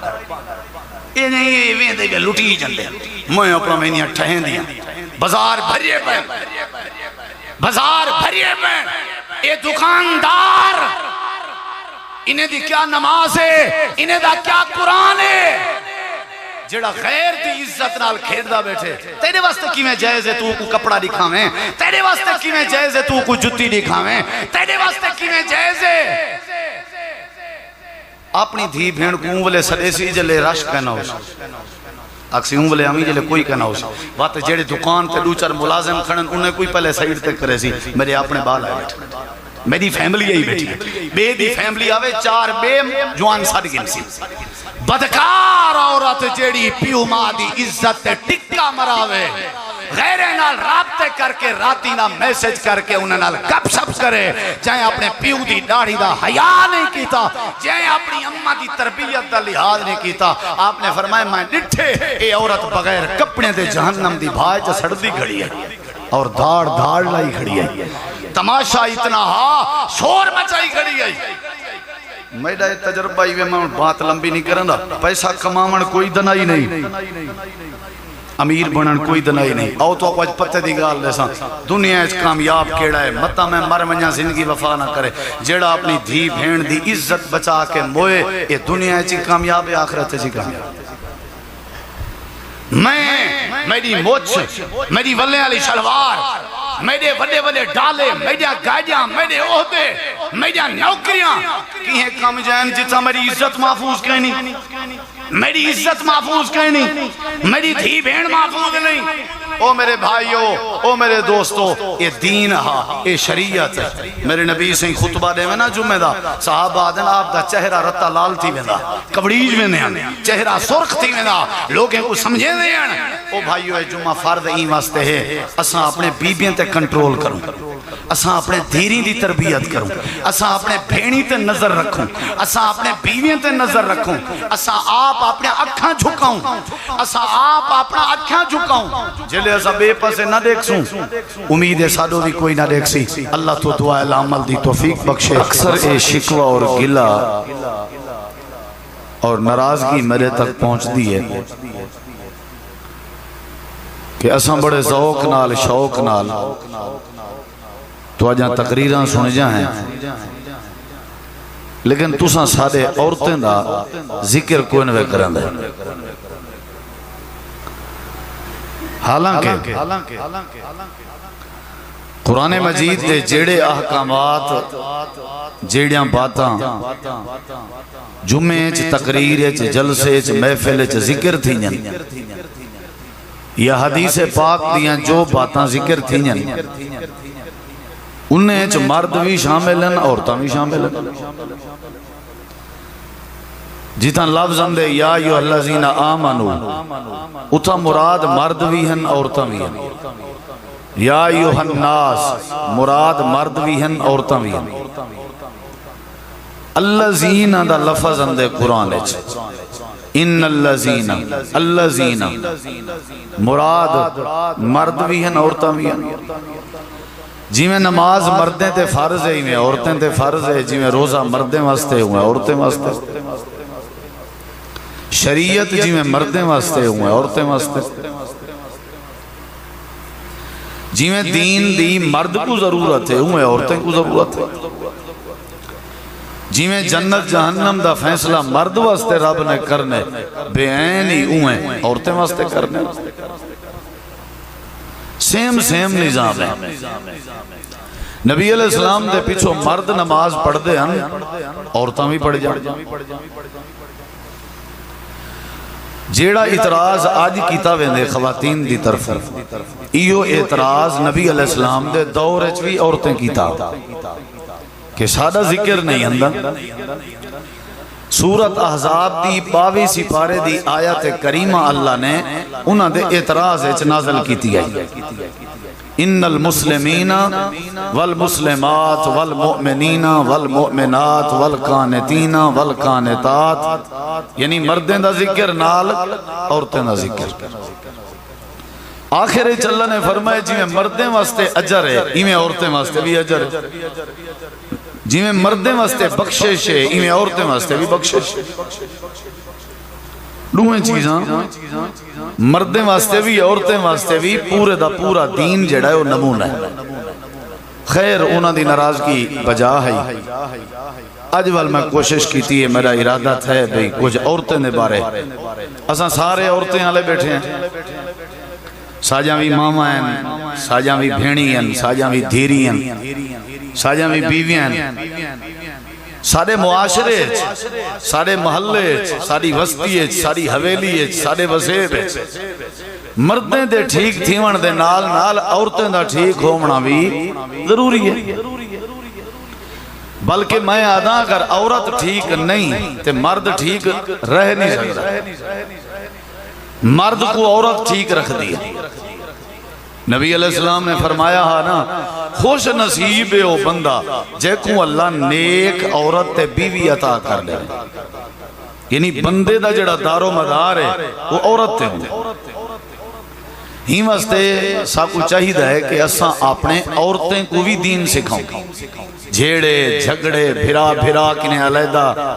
یہ نہیں یہ ویندے بھی لٹی جندے میں اپنا مہینیاں ٹھہیں دیا بازار بھریے پہ بازار بھریے پہ یہ دکاندار انہیں دی کیا نماز ہے انہیں دا کیا قرآن ہے جڑا غیر دی عزت نال کھیڑدا بیٹھے تیرے واسطے کی میں جائز ہے تو کو کپڑا دکھاویں تیرے واسطے کی میں جائز ہے تو کو جتی دکھاویں تیرے واسطے کی میں جائز ہے اپنی دھی بھین کو اونولے سڑیسی جلے رش کہنا ہو اکسی اونولے ہمیں جلے کوئی کہنا ہو بات جڑے دکان تے دو 4 ملازم کھڑن انہیں کوئی پہلے سائیڈ تے کرے سی میرے اپنے بال آئے بیٹھے میری فیملی یہی بیٹھی ہے بے دی فیملی آوے 4 بے جوان ساڑ گن سی بدکار عورت جیڑی پیو ماں دی عزت ٹکا مراوے غیرے نال رابطے کر کے راتی نہ میسج کر کے انہیں نال گپ شپ کرے جائیں اپنے پیو دی داڑھی دا حیا نہیں کیتا جائیں اپنی اممہ دی تربیت دا لحاظ نہیں کیتا آپ نے فرمایا میں ڈٹھے اے عورت بغیر کپڑے دے جہنم دی بھائی جو سڑدی کھڑی ہے اور دھاڑ دھاڑ لائی کھڑی ہے تماشا اتنا ہاں شور مچائی کھڑی ہے میڈا تجربہ ہی میں بات لمبی نہیں کرنا، پیسہ کماون کوئی دنائی نہیں، امیر بنن کوئی دنائی نہیں. آؤ تو آج پتے دی گال دے سان دنیا اچ کامیاب کیڑا ہے متا میں مر ونجا زندگی وفا نہ کرے. جیڑا اپنی دھی بھین دی عزت بچا کے موئے یہ دنیا اچ کامیاب ہے آخرت اچ کامیاب. میں میری موچ میری ولے والی شلوار میرے بڑے بڑے ڈالے میرے گاڑیاں میرے عہدے میرے نوکریاں کی ہیں کم جائیں جتا میری عزت محفوظ کہیں نہیں، میری عزت محفوظ کہیں نہیں، میری دھی بہن محفوظ نہیں. او میرے بھائیو او میرے دوستو یہ دین ہا یہ شریعت ہے. میرے نبی سے خطبہ دے میں نا جمعہ دا صحابہ آدھن آپ دا چہرہ رتا لال تھی میں دا کبڑیج میں نے چہرہ سرخ تھی میں دا لوگیں کو سمجھے دیں. او بھائیو اے جمعہ فرد این واسطے ہے اساں اپنے بیبیاں تے کنٹرول کروں، اساں اپنے دھیری دی تربیت کروں، اساں اپنے بھینی تے نظر رکھوں، اساں اپنے بیویاں تے نظر رکھوں، اساں آپ اپنے اکھاں جھکاؤں، اساں آپ اپنا اکھاں جھکاؤں. جلے اساں بے پسے نہ دیکھ سوں امید ہے سادو بھی کوئی نہ دیکھ سی. اللہ تو دعا العمل دی توفیق بخشے. اکثر اے شکوہ اور گلہ اور ناراضگی میرے تک پہنچ دی ہے کہ اساں بڑے ذوق نال شوق نال تو آجاں تقریراں سن جائیں لیکن تساں سارے عورتیں دا ذکر کوئی نوے کرن دے. حالانکہ قرآن مجید دے جیڑے احکامات جیڑیاں باتاں جمعے چ تقریر چ جلسے چ محفل چ ذکر تھی جن یا حدیث پاک دیاں جو باتاں ذکر تھی جن انہیں چ مرد بھی شامل ہیں عورتاں بھی شامل ہیں. جتاں لفظ اندے یا ایھا الذین آمنو اتھا مراد مرد بھی ہیں عورتاں بھی ہیں. یا ایھا الناس مراد مرد بھی ہیں عورتاں بھی ہیں. الذین دا لفظ اندے قرآن اچھ ان الذین مراد مرد بھی ہیں عورتاں بھی ہیں. جی میں نماز مردیں تے فرض ہے میں عورتیں تے فرض ہے، جی میں روزہ مردیں واسطے ہوئے عورتیں واسطے، شریعت جی میں مردیں واسطے ہوئے عورتیں واسطے، جی میں دین دی مرد کو ضرورت ہے ہوئے عورتیں کو ضرورت ہے. جی میں جنت جہنم دا فیصلہ مرد واسطے رب نے کرنے بے عین ہی ہوئے عورتیں واسطے کرنے. سیم نظام ہے. نبی علیہ السلام دے پیچھو مرد نماز پڑھ دے ہیں عورتاں بھی پڑھ جائیں. جیڑا اعتراض آج کیتا ویندے خواتین دی طرف ایو اعتراض نبی علیہ السلام دے دور اچ بھی عورتیں کیتا کہ سادہ ذکر نہیں اندر. سورت احزاب دی 22 سپارے دی آیت کریمہ اللہ نے انہاں دے اعتراض اچ نازل کیتی ہے. ان المسلمین والمسلمات والمؤمنین والمؤمنات والقانتین والقانتات یعنی مردیں دا ذکر نال عورتیں دا ذکر. آخر اللہ نے فرمائے جی میں مردیں واسطے اجر ہے ایمیں عورتیں واسطے بھی اجر ہے. جی میں مردیں واسطے بخشش ہے ایمیں عورتیں واسطے بھی بخشش ہے. دوئیں چیزاں مردیں واسطے بھی عورتیں واسطے بھی پورے دا پورا دین جڑا ہے وہ نمونہ ہے. خیر انہاں دی ناراضگی بجا ہے. آج وال میں کوشش کیتی ہے میرا ارادہ ہے بھئی کچھ عورتیں دے بارے اساں سارے عورتیں آلے بیٹھے ہیں. ساجاں بھی ماما ہیں ساجاں بھی بھینی ہیں ساجاں بھی دھیری ہیں ساجاں بھی بیویاں ہیں. سارے معاشرے سارے محلے ساری وسطی ساری حویلی سارے وزیب مردیں دے ٹھیک تھیون دے نال نال عورتیں دا ٹھیک ہونا بھی ضروری ہے. بلکہ میں آدھا اگر عورت ٹھیک نہیں تے مرد ٹھیک رہ نہیں سکتا. مرد کو عورت ٹھیک رکھ دیا. نبی علیہ السلام نے فرمایا ہاں نا خوش نصیب ہے وہ بندہ جے کو اللہ نیک عورت تے بیوی عطا کر لے. یعنی بندے دا جڑا دار و مدار ہے وہ عورت تے ہوں. ہی واسطے ساکو چاہیے ہے کہ اساں اپنے عورتیں کو بھی دین سکھاؤں جھیڑے جھگڑے بھرا بھرا کنے علیحدہ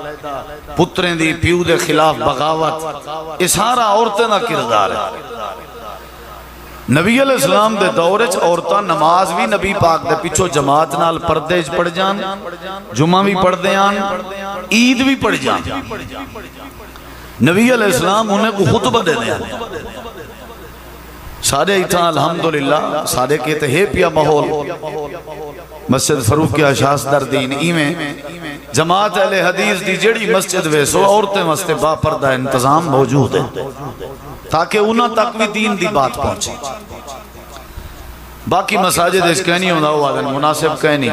پتریں دی پیو دے خلاف بغاوت یہ سارا عورتیں دا کردار ہے نبی علیہ السلام دے دورچ عورتاں نماز بھی نبی پاک دے پیچھو جماعت نال پردے پڑھ جان جمعہ بھی پڑھ دیان عید بھی پڑھ جان نبی علیہ السلام انہیں کو خطبہ دے دیا سارے ایتھاں الحمدللہ سارے کہتے ہیں پیا محول مسجد فروخ کے اشاس در دین ایمیں جماعت اہل حدیث دی جڑی مسجد ویسو عورتیں مستے با پردہ انتظام موجود ہے تاکہ انہاں تک بھی دین دی بات پہنچے باقی مساجد اس کہنی ہوندہ ہوا اگر مناسب کہنی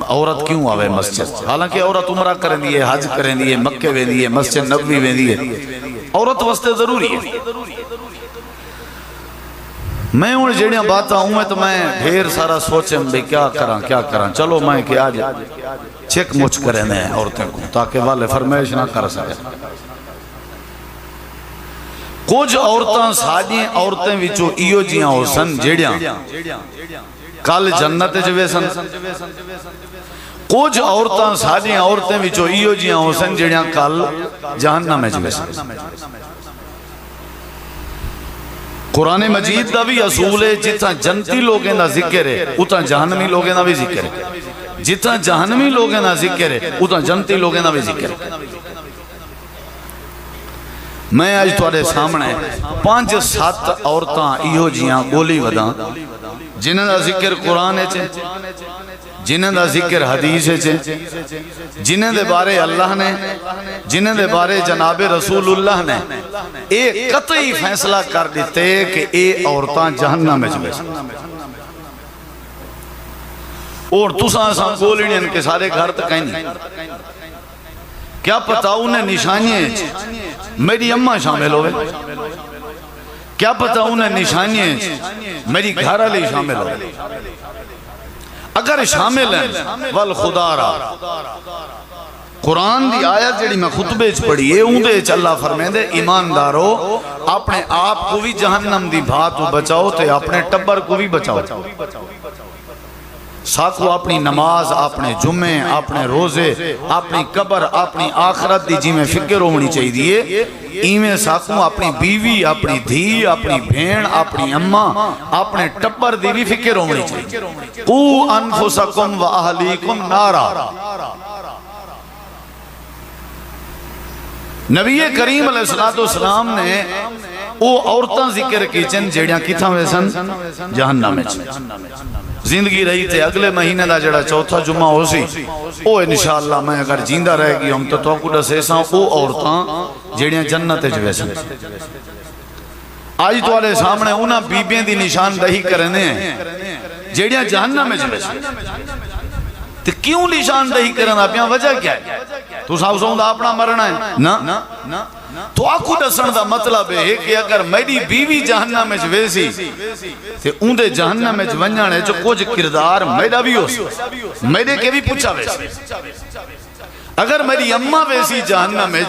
عورت کیوں آوے مسجد حالانکہ عورت عمرہ کریں دیئے حج کریں دیئے مکہ ویں دیئے مسجد نبوی ویں دیئے عورت واسطے ضروری ہے میں ان جڑیاں باتاں ہوں میں تو میں ڈھیر سارا سوچیں بھی کیا کراں چلو میں کہ آج چیک مچ کریں دیں عورتیں کو تاکہ والے فرمائش نہ کر سکے کچھ عورتاں ساجیں عورتیں وچو ایو جیاں ہو سن جڑیاں کل جنت جوے سن کچھ عورتاں ساجیں عورتیں وچو ایو جیاں ہو سن جڑیاں کل جہنم جوے سن قرآن مجید دا بھی اصول ہے جتنا جنتی لوگیں دا ذکر ہے اتنا جہنمی لوگیں دا بھی ذکر ہے جتنا جہنمی لوگیں دا ذکر ہے اتنا جنتی لوگیں دا بھی ذکر ہے میں آج توڑے سامنے 5-7 عورتاں ایہو جیاں گولی وداں جنہاں دا ذکر قرآن ہے جنہاں دا ذکر حدیث ہے جنہاں دے بارے اللہ نے جنہاں دے بارے جناب رسول اللہ نے ایک قطعی فیصلہ کر دیتے کہ اے عورتاں جہنم میں جوے اور تساں ساں گولینیں ان کے سارے گھر تک کہیں نہیں کیا پتا انہیں نشانیاں میری اماں شامل ہوئے کیا پتا انہیں نشانیاں میری گھر علی شامل ہوئے اگر شامل ہیں والخدا را قرآن دی آیت جڑی میں خطبے پڑھی ہے اوندے اللہ فرمائے دے ایماندارو اپنے آپ کو بھی جہنم دی بھاتو بچاؤ تے اپنے ٹبر کو بھی بچاؤ ساکو اپنی نماز اپنے جمعے اپنے روزے اپنی قبر اپنی آخرت دی جی میں فکر ہونی چاہیے دیئے ایمیں ساکو اپنی بیوی اپنی دھی اپنی بھین اپنی اماں اپنے ٹبر دی بھی فکر ہونی چاہیے قو انفسکم و اہلیکم نارا نبی کریم علیہ السلام نے او عورتاں ذکر کی چند جیڑیاں کتھاں ویسن جہنم میں زندگی رہی تھے اگلے مہینے دا جڑا چوتھا جمعہ ہو سی او انشاءاللہ میں اگر جیندہ رہے گی ہم تو کو ڈسے ساں او عورتاں جیڑیاں جنت جو ویسن آج تو آلے سامنے انہاں بیبیں دی نشان دہی کرنے ہیں جیڑیاں جہنم میں جو ویسن تو کیوں نشان دہی کرنا پیاں وجہ کیا ہے تو صاحب سوند اپنا مرنا ہے نا تو آکو دسن دا مطلب ہے کہ اگر میری بیوی جہنم میں ویسی تے اندے جہنم میں ونجانے جو کچھ کردار میرا بھی ہو میرے کے بھی پوچھا ویسی اگر میری اممہ ویسی جہنم میں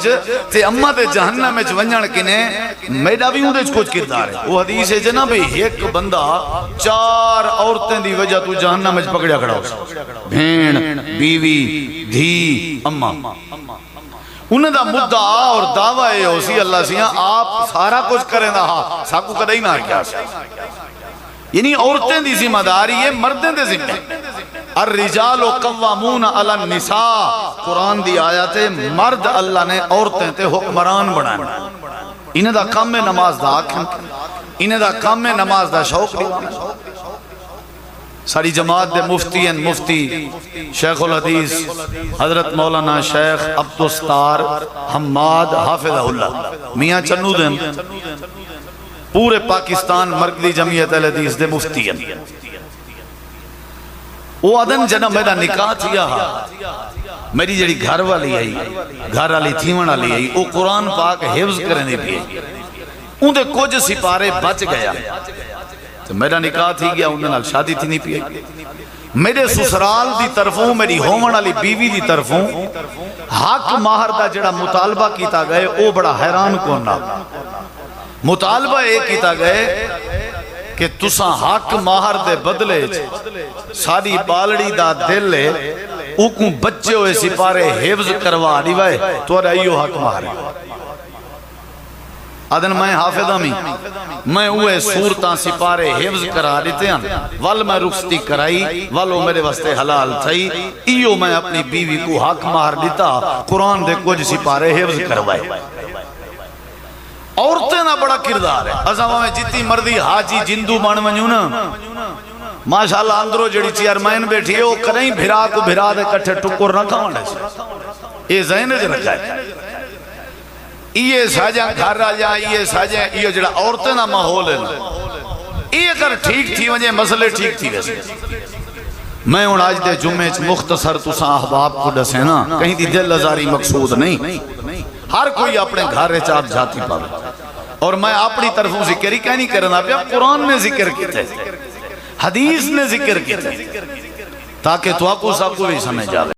تے اممہ تے جہنم میں ونجانے کنے میرا بھی اندے کچھ کردار ہے وہ حدیث ہے جناب ایک بندہ 4 عورتیں دی وجہ تو جہنم میں پکڑیا کھڑا ہو بھین بیوی دھی اممہ انہیں دا مدعا اور دعویٰ ہو سی اللہ سیاں آپ سارا کچھ کریں دا ہاں ساکو کدھائی نہ کیا یعنی عورتیں دی ذمہ داری ہے مردیں دے ذمہ الرجال قوامون علی النساء قرآن دی آیات مرد اللہ نے عورتیں تے حکمران بنائیں انہیں دا کام میں نماز دا آکھیں انہیں دا کام میں نماز دا شوق دیوانا ساری جماعت دے مفتی شیخ الحدیث حضرت مولانا شیخ عبدالستار حماد حافظہ اللہ میاں چنو دن پورے پاکستان مرکزی جمعیت الحدیث دے مفتی ہیں وہ آدن جنہ میرا نکاح تھیا میری جڑی گھر والی آئی گھر والی تھیون والی آئی وہ قرآن پاک حفظ کرنے بھی آئی ان دے کچھ سپارے بچ گیا تو میرا نکاح تھی گیا انہوں نے شادی تھی نہیں پی میرے سسرال دی طرفوں میری ہومن والی بیوی دی طرفوں حق ماہر دا جڑا مطالبہ کیتا گئے او بڑا حیران کوننا مطالبہ ایک کیتا گئے کہ تساں حق ماہر دے بدلے ساری بالڑی دا دل ہے اوکوں بچے ہوئے سپارے حفظ کروا دیوائے تو رہیو حق ماہر آدن میں حافظ ہمی میں اوے صورتاں سپارے حفظ کرا دیتے ہیں وال میں رخصتی کرائی والو میرے واسطے حلال تھائی ایو میں اپنی بیوی کو حق ماہر دیتا قرآن دے کچھ سپارے حفظ کروائے عورتیں نہ بڑا کردار ہے ازاں میں جتنی مردی حاجی جندو بان ونجو نا ماشاءاللہ اندرو جڑی چیئرمین بیٹھی ہے وہ کریں بھرا کو بھرا دے کٹھے ٹکر نہ کھانے سے یہ ذہن ہے رکھا ہے یہ ساجاں گھر راجاں یہ ساجاں یہ جڑا عورتیں نہ ماحول ہے یہ اگر ٹھیک تھی وجہ مسئلے ٹھیک تھی ویسے میں ان آج دے جمعے مختصر تساں احباب کو ڈسے نا کہیں دی دل ازاری مقصود نہیں ہر کوئی اپنے گھر رچاب جاتی پاوے اور میں اپنی طرفوں ذکر ہی کہیں نہیں کرنا پیا قرآن نے ذکر کیتے حدیث نے ذکر کیتے تاکہ تو آپ کو سب کو بھی سمجھ جاوے